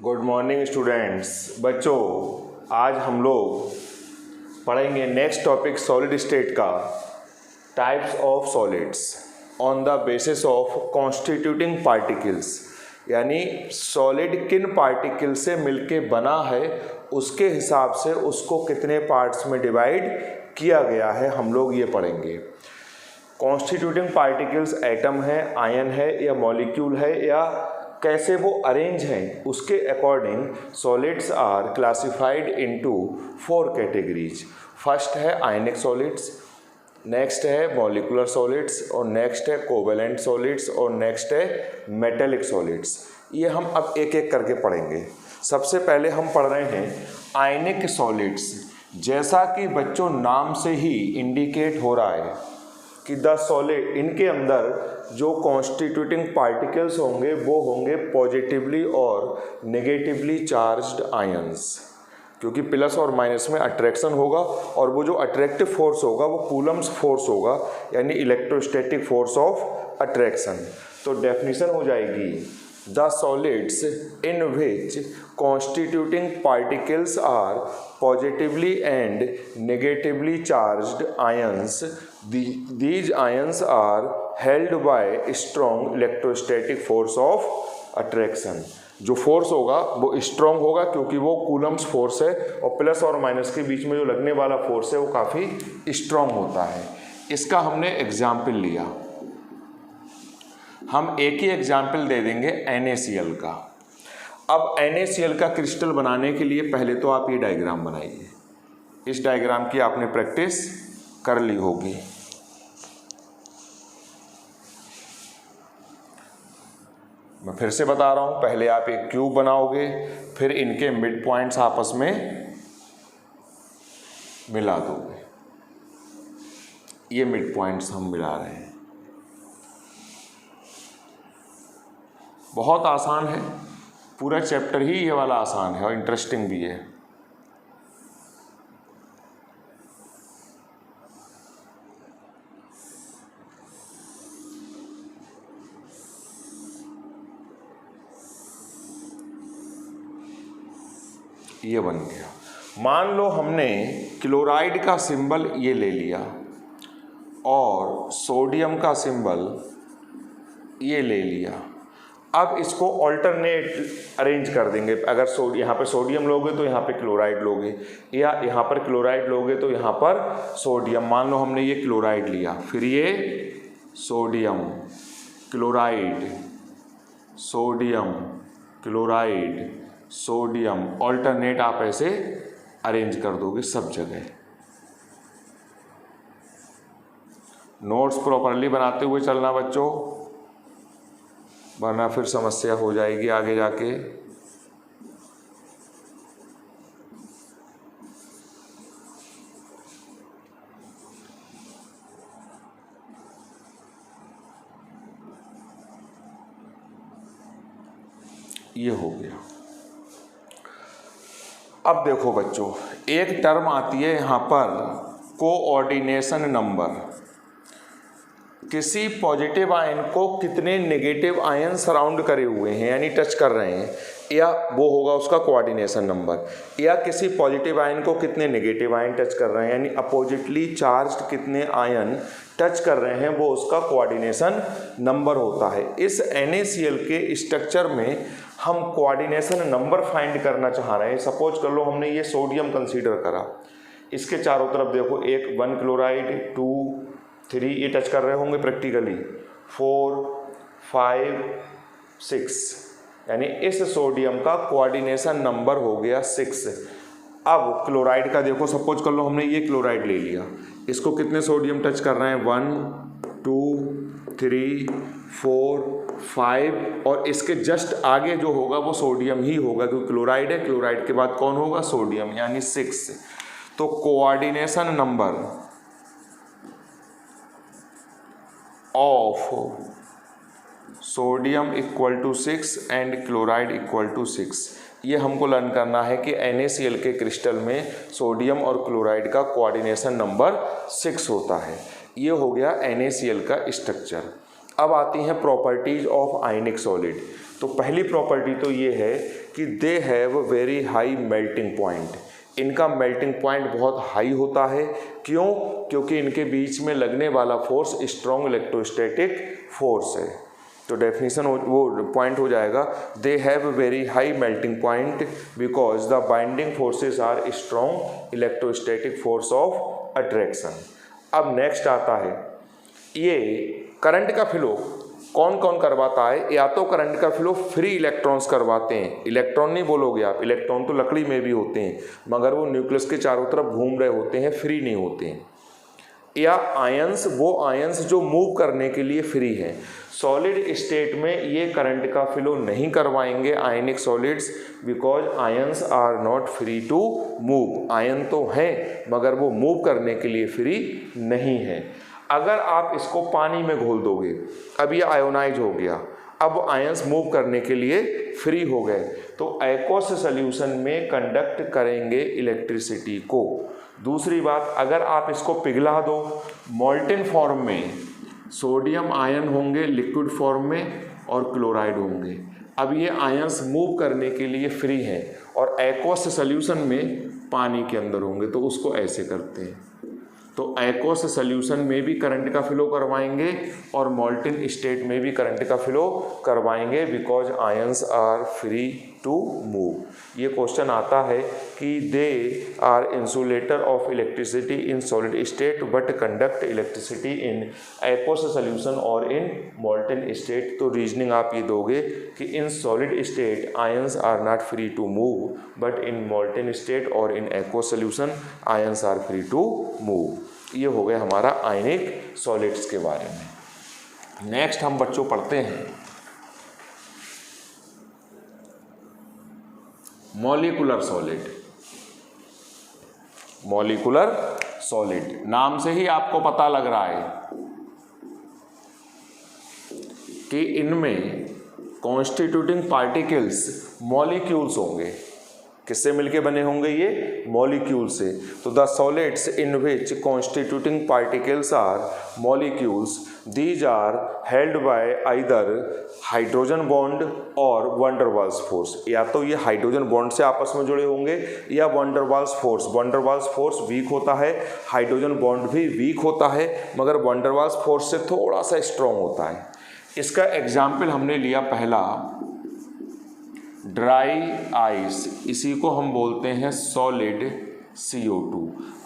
Good morning students. बच्चों, आज हम लोग पढ़ेंगे नेक्स्ट टॉपिक सॉलिड स्टेट का, types of solids on the basis of constituting particles. यानी सॉलिड किन पार्टिकल से मिलके बना है उसके हिसाब से उसको कितने पार्ट्स में डिवाइड किया गया है, हम लोग ये पढ़ेंगे। कॉन्स्टिट्यूटिंग पार्टिकल्स एटम है, आयन है या मॉलिक्यूल है या कैसे वो अरेंज हैं, उसके according solids are classified into 4 categories. First है आयनिक सॉलिड्स, नेक्स्ट है मॉलिकुलर सॉलिड्स और नेक्स्ट है कोवेलेंट सॉलिड्स और नेक्स्ट है मेटेलिक सॉलिड्स। ये हम अब एक एक करके पढ़ेंगे। सबसे पहले हम पढ़ रहे हैं आयनिक सॉलिड्स। जैसा कि बच्चों नाम से ही इंडिकेट हो रहा है कि द सॉलिड, इनके अंदर जो कॉन्स्टिट्यूटिंग पार्टिकल्स होंगे वो होंगे पॉजिटिवली और नेगेटिवली चार्ज्ड आयंस, क्योंकि प्लस और माइनस में अट्रैक्शन होगा और वो जो अट्रैक्टिव फोर्स होगा वो कूलम्स फोर्स होगा, यानी इलेक्ट्रोस्टैटिक फोर्स ऑफ अट्रैक्शन। तो डेफिनेशन हो जाएगी the solids in which constituting particles are positively and negatively charged ions. These ions are held by strong electrostatic force of attraction. जो force होगा वो स्ट्रॉन्ग होगा क्योंकि वो कूलम्स फोर्स है और प्लस और माइनस के बीच में जो लगने वाला फोर्स है वो काफ़ी स्ट्रॉन्ग होता है। इसका हमने एग्जाम्पल लिया। हम एक ही एग्जाम्पल दे देंगे NaCl का। अब NaCl का क्रिस्टल बनाने के लिए पहले तो आप ये डायग्राम बनाइए। इस डायग्राम की आपने प्रैक्टिस कर ली होगी। मैं फिर से बता रहा हूँ, पहले आप एक क्यूब बनाओगे, फिर इनके मिड पॉइंट्स आपस में मिला दोगे। ये मिड पॉइंट्स हम मिला रहे हैं। बहुत आसान है, पूरा चैप्टर ही ये वाला आसान है और इंटरेस्टिंग भी है। ये बन गया। मान लो हमने क्लोराइड का सिंबल ये ले लिया और सोडियम का सिंबल ये ले लिया। अब इसको ऑल्टरनेट अरेंज कर देंगे। अगर यहाँ पर सोडियम लोगे तो यहाँ पे क्लोराइड लोगे, या यहाँ पर क्लोराइड लोगे तो यहाँ पर सोडियम। मान लो हमने ये क्लोराइड लिया, फिर ये sodium, chloride, sodium, chloride, sodium, alternate आप ऐसे अरेंज कर दोगे सब जगह। नोट्स प्रॉपरली बनाते हुए चलना बच्चों, वरना फिर समस्या हो जाएगी आगे जाके। ये हो गया। अब देखो बच्चों, एक टर्म आती है यहाँ पर कोऑर्डिनेशन नंबर। किसी पॉजिटिव आयन को कितने नेगेटिव आयन सराउंड करे हुए हैं यानी टच कर रहे हैं, या वो होगा उसका कोऑर्डिनेशन नंबर। या किसी पॉजिटिव आयन को कितने नेगेटिव आयन टच कर रहे हैं यानी अपोजिटली चार्ज्ड कितने आयन टच कर रहे हैं, वो उसका कोऑर्डिनेशन नंबर होता है। इस NaCl के स्ट्रक्चर में हम कोऑर्डिनेशन नंबर फाइंड करना चाह रहे हैं। सपोज कर लो हमने ये सोडियम कंसीडर करा, इसके चारों तरफ देखो, 1 क्लोराइड, 2, 3 ये टच कर रहे होंगे प्रैक्टिकली, 4, 5, 6, यानी इस सोडियम का कोऑर्डिनेशन नंबर हो गया 6। अब क्लोराइड का देखो, सपोज कर लो हमने ये क्लोराइड ले लिया, इसको कितने सोडियम टच कर रहे हैं, 1, 2, 3, 4, 5 और इसके जस्ट आगे जो होगा वो सोडियम ही होगा क्योंकि क्लोराइड है। क्लोराइड के बाद कौन होगा, सोडियम, यानी 6। तो coordination number of sodium equal to 6 and chloride equal to 6। ये हमको लर्न करना है कि NaCl के क्रिस्टल में सोडियम और क्लोराइड का कोऑर्डिनेशन नंबर 6 होता है। ये हो गया NaCl का स्ट्रक्चर। अब आती हैं प्रॉपर्टीज ऑफ आयनिक सॉलिड। तो पहली प्रॉपर्टी तो ये है कि दे have very high melting point, इनका मेल्टिंग पॉइंट बहुत हाई होता है। क्यों? क्योंकि इनके बीच में लगने वाला फोर्स स्ट्रॉन्ग इलेक्ट्रोस्टैटिक फोर्स है। तो डेफिनेशन वो पॉइंट हो जाएगा they have very high melting point because the binding forces are strong electrostatic force of attraction. अब नेक्स्ट आता है ये करंट का फ्लो कौन कौन करवाता है? या तो करंट का फ्लो फ्री इलेक्ट्रॉन्स करवाते हैं, इलेक्ट्रॉन नहीं बोलोगे आप, इलेक्ट्रॉन तो लकड़ी में भी होते हैं मगर वो न्यूक्लियस के चारों तरफ घूम रहे होते हैं, फ्री नहीं होते हैं। या आयंस, वो आयंस जो मूव करने के लिए फ्री हैं। सॉलिड स्टेट में ये करंट का फ्लो नहीं करवाएंगे ionic solids because ions are not free to move. Ion तो हैं मगर वो मूव करने के लिए फ्री नहीं है। अगर आप इसको पानी में घोल दोगे, अब ये आयोनाइज हो गया, अब आयंस मूव करने के लिए फ्री हो गए, तो एक्वस सॉल्यूशन में कंडक्ट करेंगे इलेक्ट्रिसिटी को। दूसरी बात, अगर आप इसको पिघला दो मोल्टेन फॉर्म में, सोडियम आयन होंगे लिक्विड फॉर्म में और क्लोराइड होंगे। अब ये आयंस मूव करने के लिए फ्री हैं और एक्वस सॉल्यूशन में पानी के अंदर होंगे, तो उसको ऐसे करते हैं। तो एक्वस सॉल्यूशन में भी करंट का फ्लो करवाएंगे और मोल्टेन स्टेट में भी करंट का फ्लो करवाएंगे because ions are free to move. ये क्वेश्चन आता है कि they are insulator of electricity in solid state but conduct electricity in aqueous solution और इन मोल्टेन स्टेट। तो रीजनिंग आप ये दोगे कि in solid state ions are not free to move but in molten state और in aqueous solution ions are free to move. ये हो गया हमारा आयनिक सॉलिड्स के बारे में। नेक्स्ट हम बच्चों पढ़ते हैं मॉलिक्यूलर सॉलिड। मॉलिक्यूलर सॉलिड नाम से ही आपको पता लग रहा है कि इनमें कॉन्स्टिट्यूटिंग पार्टिकल्स मॉलिक्यूल्स होंगे। किससे मिलके बने होंगे? ये मॉलिक्यूल से। तो the solids in which constituting particles are molecules these are held by either hydrogen bond और वैन डर वाल्स फोर्स। या तो ये हाइड्रोजन बॉन्ड से आपस में जुड़े होंगे या van der Waals force. Van der Waals force weak होता है, हाइड्रोजन बॉन्ड भी वीक होता है मगर वैन डर वाल्स फोर्स से थोड़ा सा स्ट्रॉन्ग होता है। इसका एग्जाम्पल हमने लिया पहला ड्राई आइस, इसी को हम बोलते हैं सॉलिड CO2।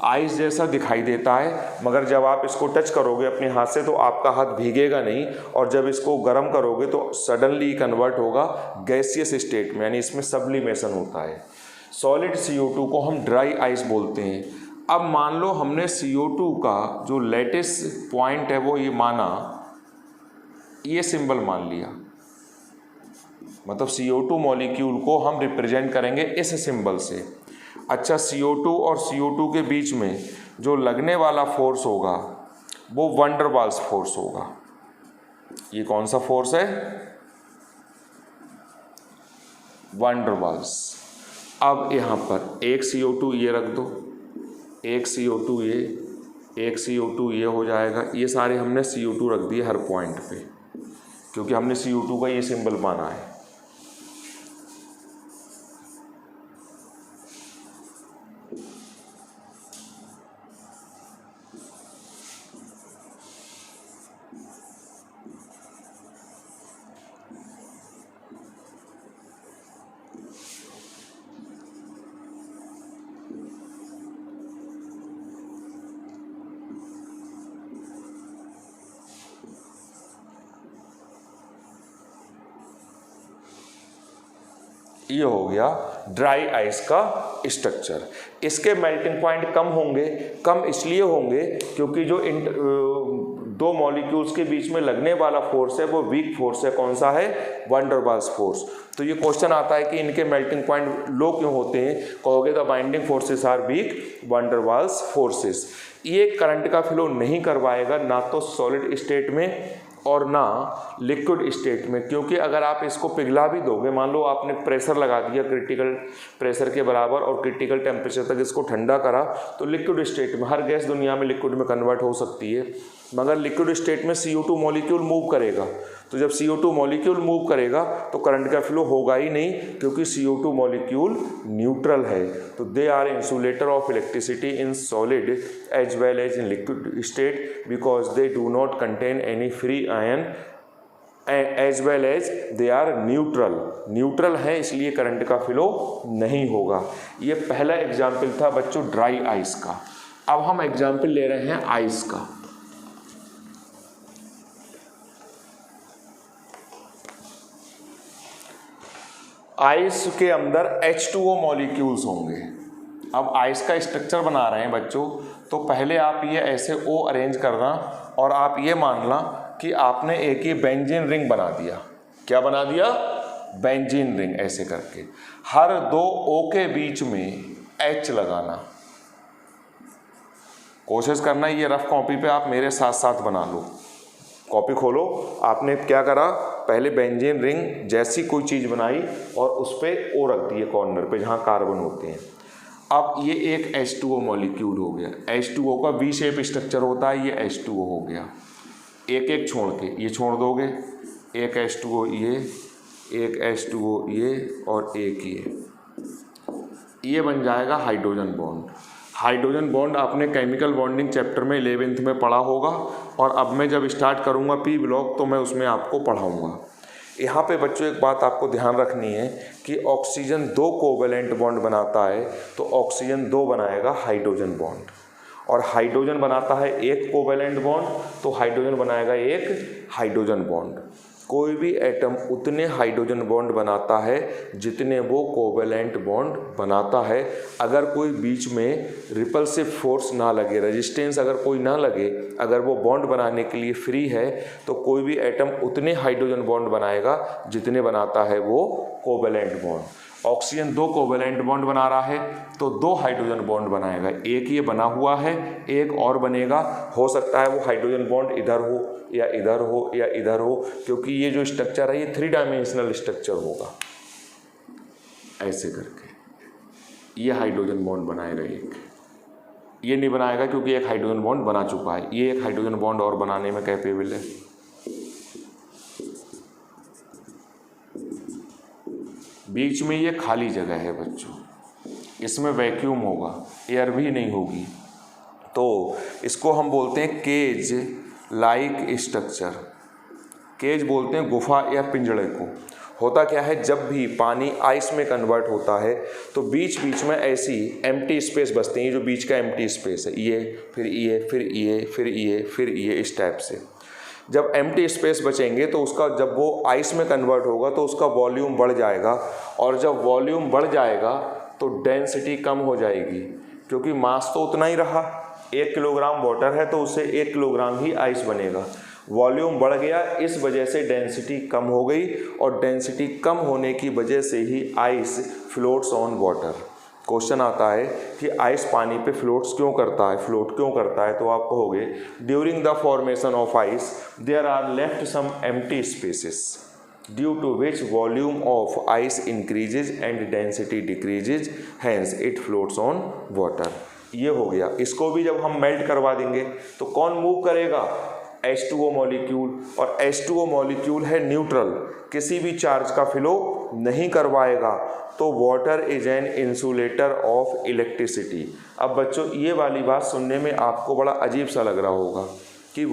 आइस जैसा दिखाई देता है मगर जब आप इसको टच करोगे अपने हाथ से तो आपका हाथ भीगेगा नहीं और जब इसको गर्म करोगे तो सडनली कन्वर्ट होगा गैसियस स्टेट में, यानी इसमें सब्लिमेशन होता है। सॉलिड CO2 को हम ड्राई आइस बोलते हैं। अब मान लो हमने CO2 का जो लेटेस्ट पॉइंट है वो ये माना, ये सिंबल मान लिया, मतलब CO2 मॉलिक्यूल को हम रिप्रेजेंट करेंगे इस सिंबल से। अच्छा, CO2 और CO2 के बीच में जो लगने वाला फोर्स होगा वो वैन डर वाल्स फोर्स होगा। ये कौन सा फोर्स है? Van der Waals. अब यहाँ पर एक CO2 ये रख दो, एक CO2 ये, एक CO2 ये हो जाएगा। ये सारे हमने CO2 रख दिए हर पॉइंट पे क्योंकि हमने CO2 का ये सिंबल माना है। ये हो गया ड्राई आइस का स्ट्रक्चर। इसके मेल्टिंग पॉइंट कम होंगे, कम इसलिए होंगे क्योंकि जो दो मॉलिक्यूल्स के बीच में लगने वाला फोर्स है वो वीक फोर्स है। कौन सा है? Van der Waals force. तो ये क्वेश्चन आता है कि इनके मेल्टिंग पॉइंट लो क्यों होते हैं? कहोगे the binding forces are weak van der Waals forces. ये करंट का फ्लो नहीं करवाएगा ना तो सॉलिड स्टेट में और ना लिक्विड स्टेट में, क्योंकि अगर आप इसको पिघला भी दोगे, मान लो आपने प्रेशर लगा दिया क्रिटिकल प्रेशर के बराबर और क्रिटिकल टेम्परेचर तक इसको ठंडा करा, तो लिक्विड स्टेट में हर गैस दुनिया में लिक्विड में कन्वर्ट हो सकती है, मगर लिक्विड स्टेट में CO2 मॉलिक्यूल मूव करेगा तो जब CO2 मॉलिक्यूल मूव करेगा तो करंट का फ्लो होगा ही नहीं, क्योंकि CO2 मॉलिक्यूल न्यूट्रल है। तो they are insulator of electricity in solid as well as in liquid state because they do not contain any free ion as well as they are neutral है, इसलिए current का flow नहीं होगा। ये पहला example था बच्चों ड्राई आइस का। अब हम एग्जाम्पल ले रहे हैं आइस का। आइस के अंदर H2O मॉलिक्यूल्स होंगे। अब आइस का स्ट्रक्चर बना रहे हैं बच्चों, तो पहले आप ये ऐसे O अरेंज करना और आप ये मानना कि आपने एक ये बेंजीन रिंग बना दिया। क्या बना दिया? Benzene ring. ऐसे करके हर दो O के बीच में H लगाना। कोशिश करना ये रफ कॉपी पे आप मेरे साथ साथ बना लो। कॉपी खोलो। आपने क्या करा, पहले बेंजीन रिंग जैसी कोई चीज़ बनाई और उस पर O रख दिए कॉर्नर पे जहाँ कार्बन होते हैं। अब ये एक H2O मॉलिक्यूल हो गया। H2O का V शेप स्ट्रक्चर होता है, ये H2O हो गया। एक एक छोड़ के ये छोड़ दोगे, एक H2O ये, एक H2O ये और एक ये बन जाएगा हाइड्रोजन बॉन्ड। हाइड्रोजन बॉन्ड आपने केमिकल बॉन्डिंग चैप्टर में 11th में पढ़ा होगा, और अब मैं जब स्टार्ट करूँगा P ब्लॉक तो मैं उसमें आपको पढ़ाऊँगा। यहाँ पे बच्चों एक बात आपको ध्यान रखनी है कि ऑक्सीजन 2 कोवेलेंट बॉन्ड बनाता है, तो ऑक्सीजन 2 बनाएगा हाइड्रोजन बॉन्ड, और हाइड्रोजन बनाता है एक कोवेलेंट बॉन्ड, तो हाइड्रोजन बनाएगा एक हाइड्रोजन बॉन्ड। कोई भी एटम उतने हाइड्रोजन बॉन्ड बनाता है जितने वो कोवेलेंट बॉन्ड बनाता है। अगर कोई बीच में रिपल्सिव फोर्स ना लगे, रेजिस्टेंस अगर कोई ना लगे, अगर वो बॉन्ड बनाने के लिए फ्री है, तो कोई भी एटम उतने हाइड्रोजन बॉन्ड बनाएगा जितने बनाता है वो covalent bond. Oxygen 2 covalent bond बना रहा है तो 2 हाइड्रोजन बॉन्ड बनाएगा। एक ये बना हुआ है, एक और बनेगा। हो सकता है वो हाइड्रोजन बॉन्ड इधर हो या इधर हो या इधर हो, क्योंकि ये जो स्ट्रक्चर है ये 3 डायमेंशनल स्ट्रक्चर होगा। ऐसे करके ये हाइड्रोजन बॉन्ड बनाएगा एक, ये नहीं बनाएगा क्योंकि एक हाइड्रोजन बॉन्ड बना चुका है। ये एक हाइड्रोजन बॉन्ड और बनाने में कैपेबल है। बीच में ये खाली जगह है बच्चों, इसमें वैक्यूम होगा, एयर भी नहीं होगी, तो इसको हम बोलते हैं केज लाइक स्ट्रक्चर। केज बोलते हैं गुफा या पिंजड़े को। होता क्या है, जब भी पानी आइस में कन्वर्ट होता है तो बीच बीच में ऐसी एम्प्टी स्पेस बचती हैं। जो बीच का एम्प्टी स्पेस है, ये फिर ये फिर ये फिर ये फिर ये, इस टाइप से जब एम्प्टी स्पेस बचेंगे तो उसका जब वो आइस में कन्वर्ट होगा तो उसका वॉल्यूम बढ़ जाएगा, और जब वॉल्यूम बढ़ जाएगा तो डेंसिटी कम हो जाएगी, क्योंकि मास तो उतना ही रहा। 1 किलोग्राम वाटर है तो उससे 1 किलोग्राम ही आइस बनेगा। वॉल्यूम बढ़ गया, इस वजह से डेंसिटी कम हो गई, और डेंसिटी कम होने की वजह से ही ice floats on water. Question आता है कि आइस पानी पे फ्लोट क्यों करता है, तो आप कहोगे during the formation of ice there are left some empty spaces due to which volume of ice increases and density decreases, hence it floats on water. ये हो गया। इसको भी जब हम मेल्ट करवा देंगे तो कौन मूव करेगा? H2O मॉलिक्यूल, और H2O मॉलिक्यूल है न्यूट्रल, किसी भी चार्ज का फ्लो नहीं करवाएगा, तो water is an insulator of electricity. अब बच्चों ये वाली बात सुनने में आपको बड़ा अजीब सा लग रहा होगा कि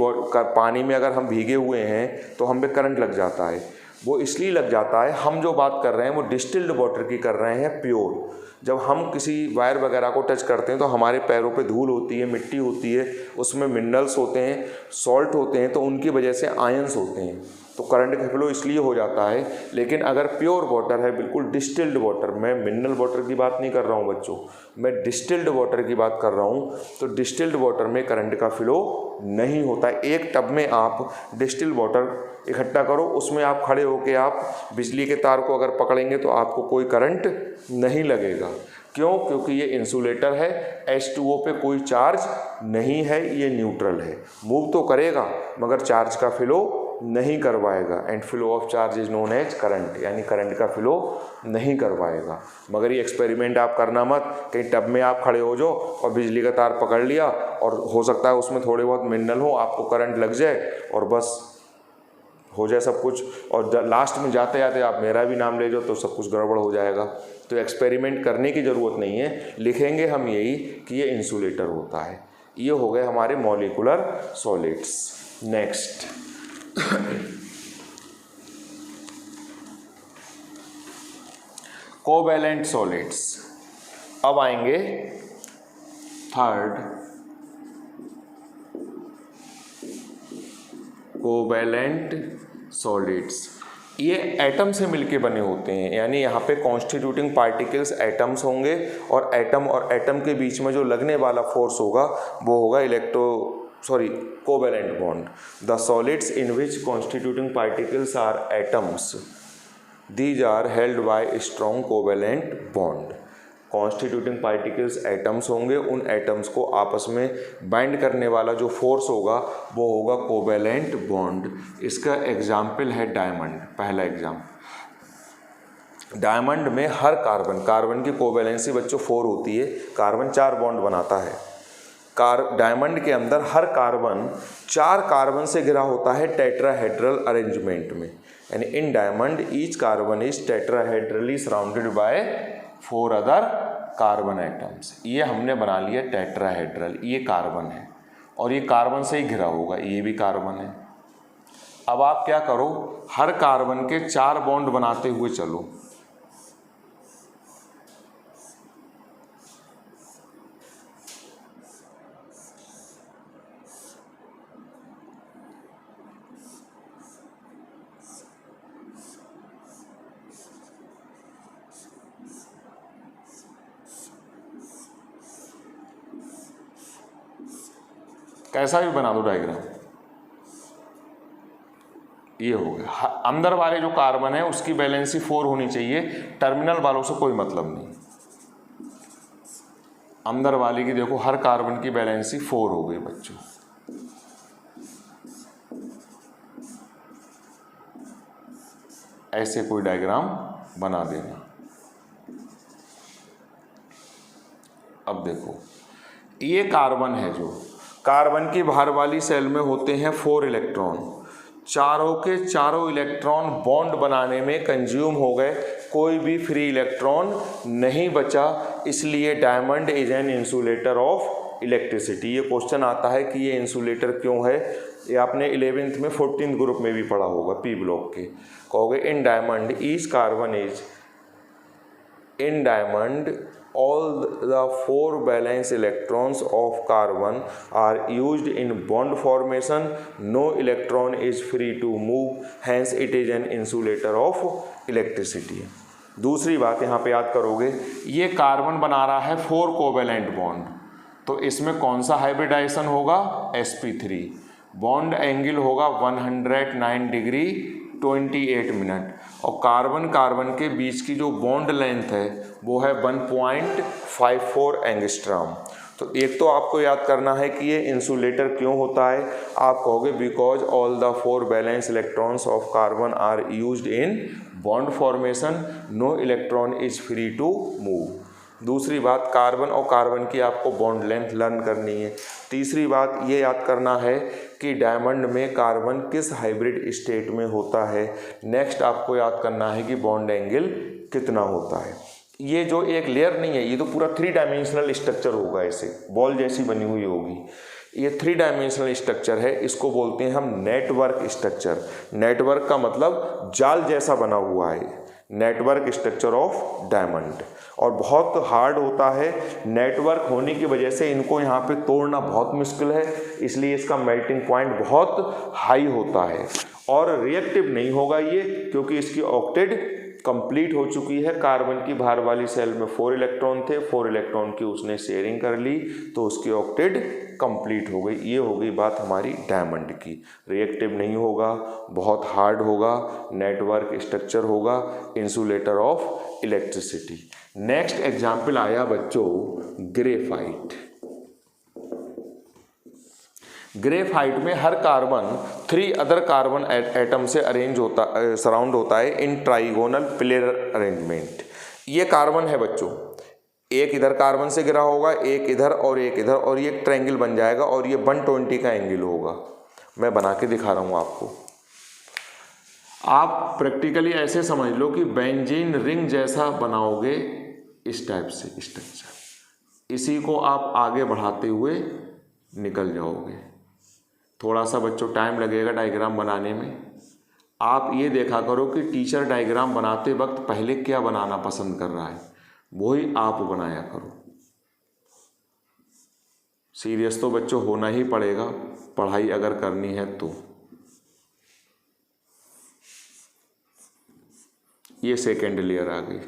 पानी में अगर हम भीगे हुए हैं तो हम पे करंट लग जाता है। वो इसलिए लग जाता है, हम जो बात कर रहे हैं वो डिस्टिल्ड वाटर की कर रहे हैं, प्योर। जब हम किसी वायर वगैरह को टच करते हैं तो हमारे पैरों पे धूल होती है, मिट्टी होती है, उसमें मिनरल्स होते हैं, सॉल्ट होते हैं, तो उनकी वजह से आयंस होते हैं, तो करंट का फ्लो इसलिए हो जाता है। लेकिन अगर प्योर वाटर है, बिल्कुल डिस्टिल्ड वाटर, मैं मिनरल वाटर की बात नहीं कर रहा हूँ बच्चों, मैं डिस्टिल्ड वाटर की बात कर रहा हूँ, तो डिस्टिल्ड वाटर में करंट का फ्लो नहीं होता है। एक टब में आप डिस्टिल्ड वाटर इकट्ठा करो, उसमें आप खड़े होकर आप बिजली के तार को अगर पकड़ेंगे तो आपको कोई करंट नहीं लगेगा। क्यों? क्योंकि ये इंसुलेटर है, H2O पे कोई चार्ज नहीं है, ये न्यूट्रल है। मूव तो करेगा मगर चार्ज का फ्लो नहीं करवाएगा, and flow of charge is known as current, यानी करंट का फ्लो नहीं करवाएगा। मगर ये एक्सपेरिमेंट आप करना मत, कहीं टब में आप खड़े हो जाओ और बिजली का तार पकड़ लिया, और हो सकता है उसमें थोड़े बहुत मिनरल हो, आपको करंट लग जाए और बस हो जाए सब कुछ, और लास्ट में जाते जाते आप मेरा भी नाम ले जाओ तो सब कुछ गड़बड़ हो जाएगा। तो एक्सपेरिमेंट करने की ज़रूरत नहीं है, लिखेंगे हम यही कि ये इंसुलेटर होता है। ये हो गए हमारे molecular solids. Next covalent solids. अब आएंगे थर्ड, कोवैलेंट सॉलिड्स। ये एटम से मिलके बने होते हैं, यानी यहाँ पे कॉन्स्टिट्यूटिंग पार्टिकल्स एटम्स होंगे और एटम के बीच में जो लगने वाला फोर्स होगा वो होगा covalent bond. The solids in which constituting particles are atoms, these are held by strong covalent bond। Constituting particles atoms होंगे, उन एटम्स को आपस में बाइंड करने वाला जो फोर्स होगा वो होगा कोवैलेंट बॉन्ड। इसका एग्जाम्पल है डायमंड। पहला एग्जाम्पल, डायमंड में हर कार्बन की कोवैलेंसी बच्चों 4 होती है। कार्बन 4 बॉन्ड बनाता है। डायमंड के अंदर हर कार्बन 4 कार्बन से घिरा होता है टेट्राहेड्रल अरेंजमेंट में, यानी in diamond each carbon is tetrahedrally surrounded by 4 other carbon atoms. ये हमने बना लिया टेट्राहेड्रल, ये कार्बन है और ये कार्बन से ही घिरा होगा, ये भी कार्बन है। अब आप क्या करो, हर कार्बन के 4 बॉन्ड बनाते हुए चलो। कैसा भी बना दो डायग्राम, ये हो गया। अंदर वाले जो कार्बन है उसकी वैलेंसी 4 होनी चाहिए, टर्मिनल वालों से कोई मतलब नहीं। अंदर वाले की देखो हर कार्बन की वैलेंसी 4 हो गई बच्चों। ऐसे कोई डायग्राम बना देना। अब देखो ये कार्बन है, जो कार्बन की बाहर वाली सेल में होते हैं 4 इलेक्ट्रॉन, चारों के चारों इलेक्ट्रॉन बॉन्ड बनाने में कंज्यूम हो गए, कोई भी फ्री इलेक्ट्रॉन नहीं बचा, इसलिए diamond is an insulator of electricity. ये क्वेश्चन आता है कि ये इंसुलेटर क्यों है, ये आपने 11th में 14th ग्रुप में भी पढ़ा होगा, पी ब्लॉक के। कहोगे in diamond each carbon is, in diamond all the 4 valence electrons of carbon are used in bond formation, no electron is free to move, hence it is an insulator of electricity। दूसरी बात यहाँ पे याद करोगे, ये carbon बना रहा है 4 कोवैलेंट बॉन्ड, तो इसमें कौन सा हाइब्रिडाइजेशन होगा, sp3। बॉन्ड एंगल होगा 109 डिग्री 28 मिनट, और कार्बन के बीच की जो बॉन्ड लेंथ है वो है 1.54 एंगस्ट्रॉम। तो एक तो आपको याद करना है कि ये इंसुलेटर क्यों होता है। आप कहोगे because all the 4 valence electrons of carbon are used in bond formation, no electron is free to move. दूसरी बात, कार्बन और कार्बन की आपको बॉन्ड लेंथ लर्न करनी है। तीसरी बात ये याद करना है कि डायमंड में कार्बन किस हाइब्रिड स्टेट में होता है। नेक्स्ट आपको याद करना है कि बॉन्ड एंगल कितना होता है। ये जो एक लेयर नहीं है, ये तो पूरा 3 डायमेंशनल स्ट्रक्चर होगा, ऐसे बॉल जैसी बनी हुई होगी। ये 3 डायमेंशनल स्ट्रक्चर है, इसको बोलते हैं हम नेटवर्क स्ट्रक्चर। नेटवर्क का मतलब जाल जैसा बना हुआ है, नेटवर्क स्ट्रक्चर ऑफ डायमंड, और बहुत हार्ड होता है। नेटवर्क होने की वजह से इनको यहाँ पे तोड़ना बहुत मुश्किल है, इसलिए इसका मेल्टिंग पॉइंट बहुत हाई होता है, और रिएक्टिव नहीं होगा ये, क्योंकि इसकी ऑक्टेट कंप्लीट हो चुकी है। कार्बन की बाहर वाली सेल में 4 इलेक्ट्रॉन थे, 4 इलेक्ट्रॉन की उसने शेयरिंग कर ली, तो उसकी ऑक्टेट कंप्लीट हो गई। ये हो गई बात हमारी डायमंड की। रिएक्टिव नहीं होगा, बहुत हार्ड होगा, नेटवर्क स्ट्रक्चर होगा, insulator of electricity. Next example आया बच्चों ग्रेफाइट। ग्रेफाइट में हर कार्बन 3 अदर कार्बन एटम से अरेंज होता, सराउंड होता है इन ट्राइगोनल पिलर अरेंजमेंट। ये कार्बन है बच्चों, एक इधर कार्बन से घिरा होगा, एक इधर और एक इधर, और ये एक ट्रायंगल बन जाएगा, और ये 120 का एंगल होगा। मैं बना के दिखा रहा हूँ आपको। आप प्रैक्टिकली ऐसे समझ लो कि बेंजीन रिंग जैसा बनाओगे इस टाइप से स्ट्रक्चर, इसी को आप आगे बढ़ाते हुए निकल जाओगे। थोड़ा सा बच्चों टाइम लगेगा डायग्राम बनाने में। आप ये देखा करो कि टीचर डायग्राम बनाते वक्त पहले क्या बनाना पसंद कर रहा है, वही आप बनाया करो। सीरियस तो बच्चों होना ही पड़ेगा पढ़ाई अगर करनी है तो। ये सेकेंड लेयर आ गई।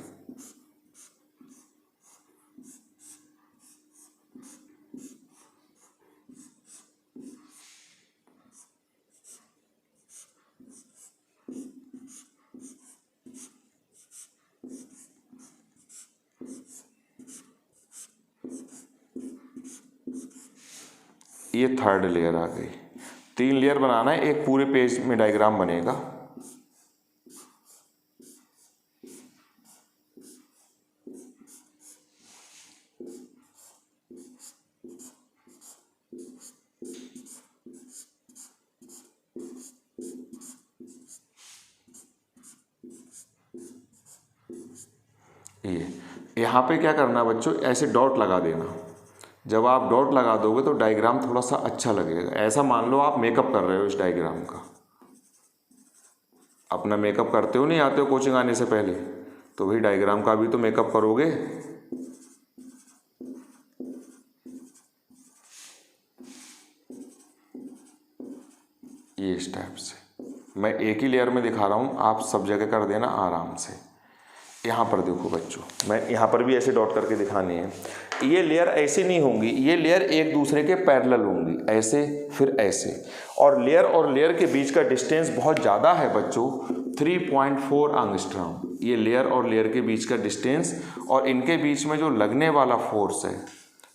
ये थर्ड लेयर आ गई। 3 लेयर बनाना है, एक पूरे पेज में डायग्राम बनेगा। ये यहाँ पे क्या करना बच्चों, ऐसे डॉट लगा देना। जब आप डॉट लगा दोगे तो डायग्राम थोड़ा सा अच्छा लगेगा। ऐसा मान लो आप मेकअप कर रहे हो इस डायग्राम का, अपना मेकअप करते हो नहीं आते हो कोचिंग आने से पहले, तो भाई डायग्राम का भी तो मेकअप करोगे। ये इस टाइप से मैं एक ही लेयर में दिखा रहा हूँ, आप सब जगह कर देना आराम से। यहाँ पर देखो बच्चों, मैं यहाँ पर भी ऐसे डॉट करके दिखानी है। ये लेयर ऐसे नहीं होंगी, ये लेयर एक दूसरे के पैरेलल होंगी, ऐसे फिर ऐसे। और लेयर के बीच का डिस्टेंस बहुत ज़्यादा है बच्चों, 3.4 एंगस्ट्रॉम। ये लेयर और लेयर के बीच का डिस्टेंस, और इनके बीच में जो लगने वाला फोर्स है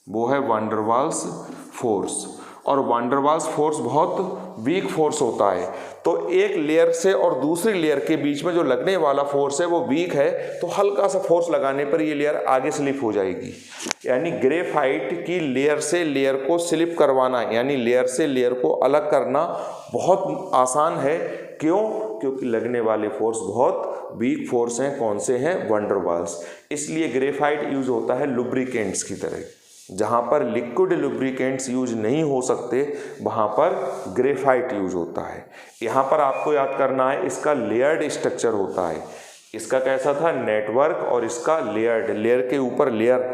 वो है वैन डर वाल्स फोर्स। और वैन डर वाल्स फोर्स बहुत वीक फोर्स होता है, तो एक लेयर से और दूसरी लेयर के बीच में जो लगने वाला फोर्स है वो वीक है, तो हल्का सा फोर्स लगाने पर ये लेयर आगे स्लिप हो जाएगी। यानी ग्रेफाइट की लेयर से लेयर को स्लिप करवाना, यानी लेयर से लेयर को अलग करना बहुत आसान है। क्यों? क्योंकि लगने वाले फोर्स बहुत वीक फोर्स हैं। कौन से हैं? Van der Waals. इसलिए ग्रेफाइट यूज होता है लुब्रिकेंट्स की तरह। जहाँ पर लिक्विड लुब्रिकेंट्स यूज नहीं हो सकते वहाँ पर ग्रेफाइट यूज होता है। यहाँ पर आपको याद करना है, इसका लेयर्ड स्ट्रक्चर होता है। इसका कैसा था? नेटवर्क, और इसका लेयर्ड, लेयर के ऊपर लेयर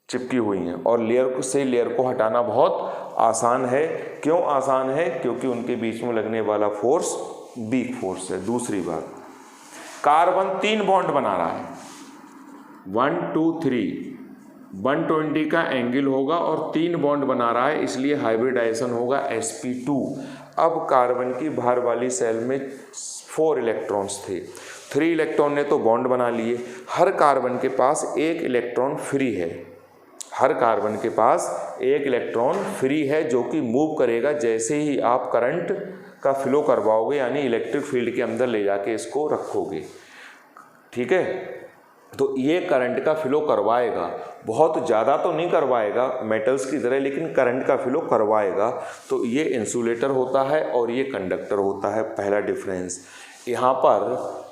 चिपकी हुई हैं, और लेयर से लेयर को हटाना बहुत आसान है। क्यों आसान है? क्योंकि उनके बीच में लगने वाला फोर्स वीक फोर्स है। दूसरी बात, कार्बन 3 बॉन्ड बना रहा है, 1 2 3, 120 का एंगल होगा और 3 बॉन्ड बना रहा है, इसलिए हाइब्रिडाइजेशन होगा sp2। अब कार्बन की बाहर वाली सेल में 4 इलेक्ट्रॉन्स थे, 3 इलेक्ट्रॉन ने तो बॉन्ड बना लिए। हर कार्बन के पास 1 इलेक्ट्रॉन फ्री है, हर कार्बन के पास 1 इलेक्ट्रॉन फ्री है, जो कि मूव करेगा जैसे ही आप करंट का फ्लो करवाओगे, यानी इलेक्ट्रिक फील्ड के अंदर ले जाके इसको रखोगे। ठीक है, तो ये करंट का फ्लो करवाएगा, बहुत ज़्यादा तो नहीं करवाएगा मेटल्स की तरह, लेकिन करंट का फ्लो करवाएगा। तो ये इंसुलेटर होता है और ये कंडक्टर होता है। पहला डिफरेंस, यहाँ पर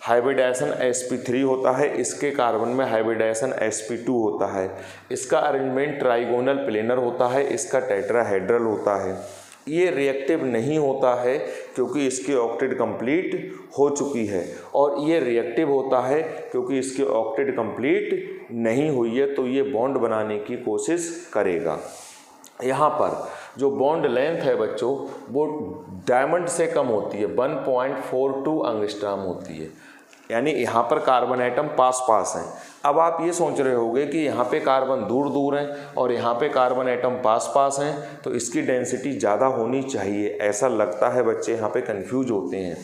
हाइब्रिडाइजेशन sp3 होता है, इसके कार्बन में हाइब्रिडाइजेशन sp2 होता है। इसका अरेंजमेंट ट्राइगोनल प्लेनर होता है, इसका टेट्राहेड्रल होता है। ये रिएक्टिव नहीं होता है क्योंकि इसकी ऑक्टेट कंप्लीट हो चुकी है, और ये रिएक्टिव होता है क्योंकि इसकी ऑक्टेट कंप्लीट नहीं हुई है, तो ये बॉन्ड बनाने की कोशिश करेगा। यहाँ पर जो बॉन्ड लेंथ है बच्चों वो डायमंड से कम होती है, 1.42 एंगस्ट्रॉम होती है। यानी यहाँ पर कार्बन एटम पास पास हैं। अब आप ये सोच रहे होंगे कि यहाँ पे कार्बन दूर दूर हैं और यहाँ पे कार्बन एटम पास पास हैं, तो इसकी डेंसिटी ज़्यादा होनी चाहिए, ऐसा लगता है। बच्चे यहाँ पे कंफ्यूज होते हैं।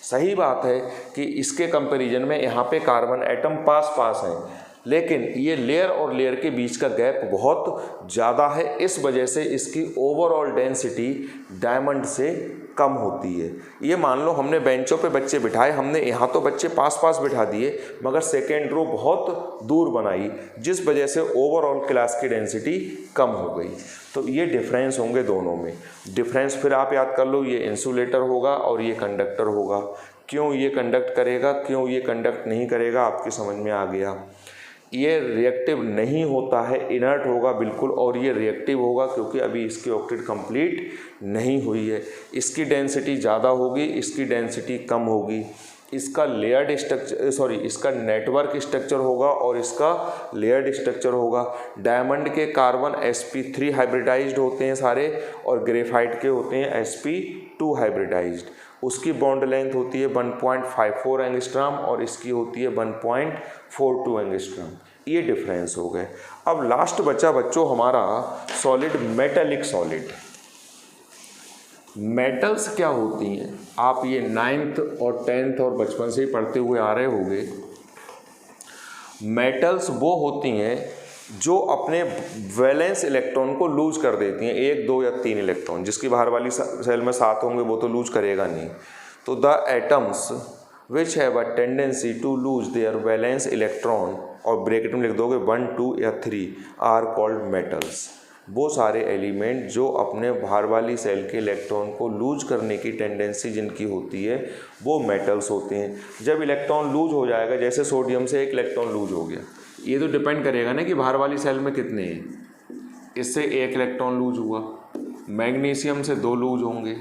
सही बात है कि इसके कंपैरिजन में यहाँ पे कार्बन एटम पास पास हैं, लेकिन ये लेयर और लेयर के बीच का गैप बहुत ज़्यादा है, इस वजह से इसकी ओवरऑल डेंसिटी डायमंड से कम होती है। ये मान लो हमने बेंचों पे बच्चे बिठाए, हमने यहाँ तो बच्चे पास पास बिठा दिए मगर सेकेंड रो बहुत दूर बनाई, जिस वजह से ओवरऑल क्लास की डेंसिटी कम हो गई। तो ये डिफरेंस होंगे दोनों में। डिफरेंस फिर आप याद कर लो, ये इंसुलेटर होगा और ये कंडक्टर होगा। क्यों ये कंडक्ट करेगा, क्यों ये कंडक्ट नहीं करेगा, आपकी समझ में आ गया। ये रिएक्टिव नहीं होता है, इनर्ट होगा बिल्कुल, और ये रिएक्टिव होगा क्योंकि अभी इसकी ऑक्टेट कंप्लीट नहीं हुई है। इसकी डेंसिटी ज़्यादा होगी, इसकी डेंसिटी कम होगी। इसका लेयर्ड स्ट्रक्चर इसका नेटवर्क स्ट्रक्चर होगा और इसका लेयर्ड स्ट्रक्चर होगा। डायमंड के कार्बन sp3 हाइब्रिडाइज्ड होते हैं सारे, और ग्रेफाइट के होते हैं sp2 हाइब्रिडाइज्ड। उसकी बॉन्ड लेंथ होती है 1.54 एंगस्ट्रॉम और इसकी होती है 1.42 एंगस्ट्रॉम। ये डिफरेंस हो गए। अब लास्ट बचा बच्चों हमारा सॉलिड, मेटेलिक सॉलिड। मेटल्स क्या होती हैं, आप ये 9th और 10th और बचपन से ही पढ़ते हुए आ रहे होंगे। मेटल्स वो होती हैं जो अपने वैलेंस इलेक्ट्रॉन को लूज कर देती हैं, 1, 2 या 3 इलेक्ट्रॉन। जिसकी बाहर वाली सेल में 7 होंगे वो तो लूज करेगा नहीं। तो the atoms which have a tendency to lose their valence electron, और ब्रैकेट में लिख दोगे 1, 2 या 3, आर कॉल्ड मेटल्स। वो सारे एलिमेंट जो अपने बाहर वाली सेल के इलेक्ट्रॉन को लूज करने की टेंडेंसी जिनकी होती है वो मेटल्स होते हैं। जब इलेक्ट्रॉन लूज हो जाएगा, जैसे सोडियम से 1 इलेक्ट्रॉन लूज हो गया, ये तो डिपेंड करेगा ना कि बाहर वाली सेल में कितने हैं। इससे 1 इलेक्ट्रॉन लूज हुआ, मैग्नीशियम से 2 लूज होंगे,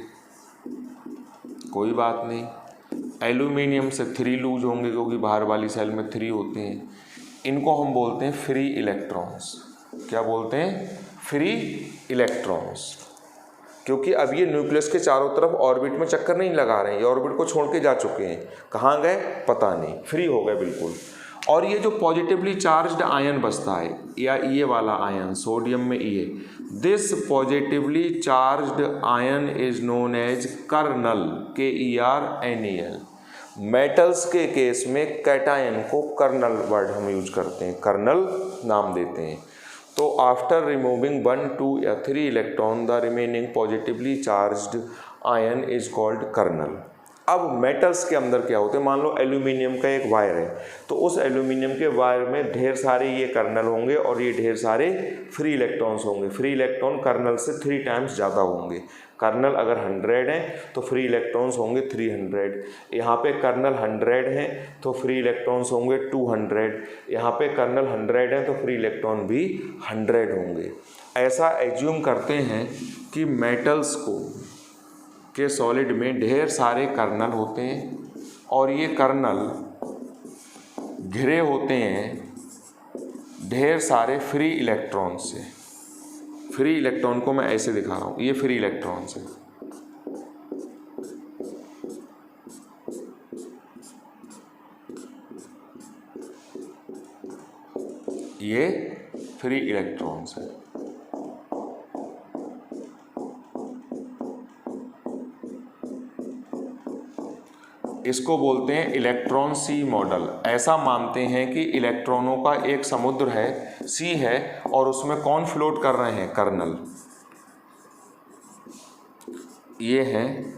कोई बात नहीं। एल्यूमिनियम से 3 लूज होंगे क्योंकि बाहर वाली सेल में 3 होते हैं। इनको हम बोलते हैं फ्री इलेक्ट्रॉन्स। क्या बोलते हैं? Free electrons. क्योंकि अब ये न्यूक्लियस के चारों तरफ ऑर्बिट में चक्कर नहीं लगा रहे हैं, ये ऑर्बिट को छोड़ के जा चुके हैं। कहाँ गए पता नहीं, फ्री हो गए बिल्कुल। और ये जो पॉजिटिवली चार्ज्ड आयन बचता है, या ये वाला आयन सोडियम में ये, this positively charged ion is known as kernel, KERNAL। Metals के केस में कैटायन को कर्नल वर्ड हम यूज करते हैं, कर्नल नाम देते हैं। तो आफ्टर रिमूविंग 1, 2 या 3 electron, the remaining positively charged ion is called kernel. अब मेटल्स के अंदर क्या होते हैं, मान लो एल्यूमिनियम का एक वायर है, तो उस एल्यूमिनियम के वायर में ढेर सारे ये कर्नल होंगे और ये ढेर सारे फ्री इलेक्ट्रॉन्स होंगे। फ्री इलेक्ट्रॉन कर्नल से 3 टाइम्स ज़्यादा होंगे। कर्नल अगर 100 है तो फ्री इलेक्ट्रॉन्स होंगे 300। यहाँ पे कर्नल 100 हैं तो फ्री इलेक्ट्रॉन्स होंगे 200। यहाँ पे कर्नल 100 हैं तो फ्री इलेक्ट्रॉन भी 100 होंगे। ऐसा एज्यूम करते हैं कि मेटल्स को के सॉलिड में ढेर सारे कर्नल होते हैं और ये कर्नल घिरे होते हैं ढेर सारे फ्री इलेक्ट्रॉन से। फ्री इलेक्ट्रॉन को मैं ऐसे दिखा रहा हूँ, ये फ्री इलेक्ट्रॉन से, ये फ्री इलेक्ट्रॉन से। इसको बोलते हैं इलेक्ट्रॉन सी मॉडल। ऐसा मानते हैं कि इलेक्ट्रॉनों का एक समुद्र है, सी है, और उसमें कौन फ्लोट कर रहे हैं? कर्नल। ये है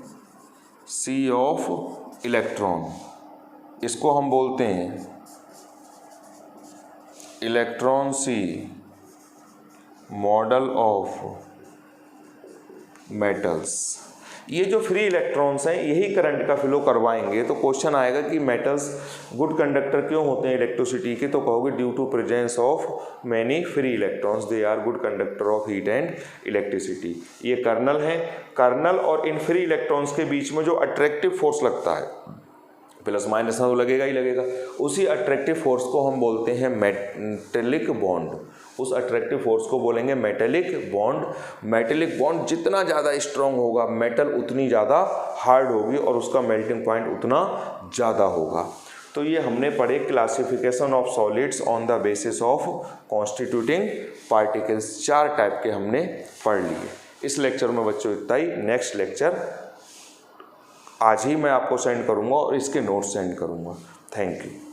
सी ऑफ इलेक्ट्रॉन। इसको हम बोलते हैं electron sea model of metals. ये जो फ्री इलेक्ट्रॉन्स हैं यही करंट का फ्लो करवाएंगे। तो क्वेश्चन आएगा कि मेटल्स गुड कंडक्टर क्यों होते हैं इलेक्ट्रिसिटी के, तो कहोगे due to presence of many free electrons, they are good conductor of heat and electricity. ये कर्नल है। कर्नल और इन फ्री इलेक्ट्रॉन्स के बीच में जो अट्रैक्टिव फोर्स लगता है, प्लस माइनस तो लगेगा ही लगेगा, उसी अट्रैक्टिव फोर्स को हम बोलते हैं मेटेलिक बॉन्ड। उस अट्रैक्टिव फोर्स को बोलेंगे मेटेलिक बॉन्ड। मेटेलिक बॉन्ड जितना ज़्यादा स्ट्रॉन्ग होगा, मेटल उतनी ज़्यादा हार्ड होगी और उसका मेल्टिंग पॉइंट उतना ज़्यादा होगा। तो ये हमने पढ़े classification of solids on the basis of constituting particles. 4 type के हमने पढ़ लिए। इस लेक्चर में बच्चों इतना ही। नेक्स्ट लेक्चर आज ही मैं आपको सेंड करूँगा और इसके नोट्स सेंड करूँगा। Thank you.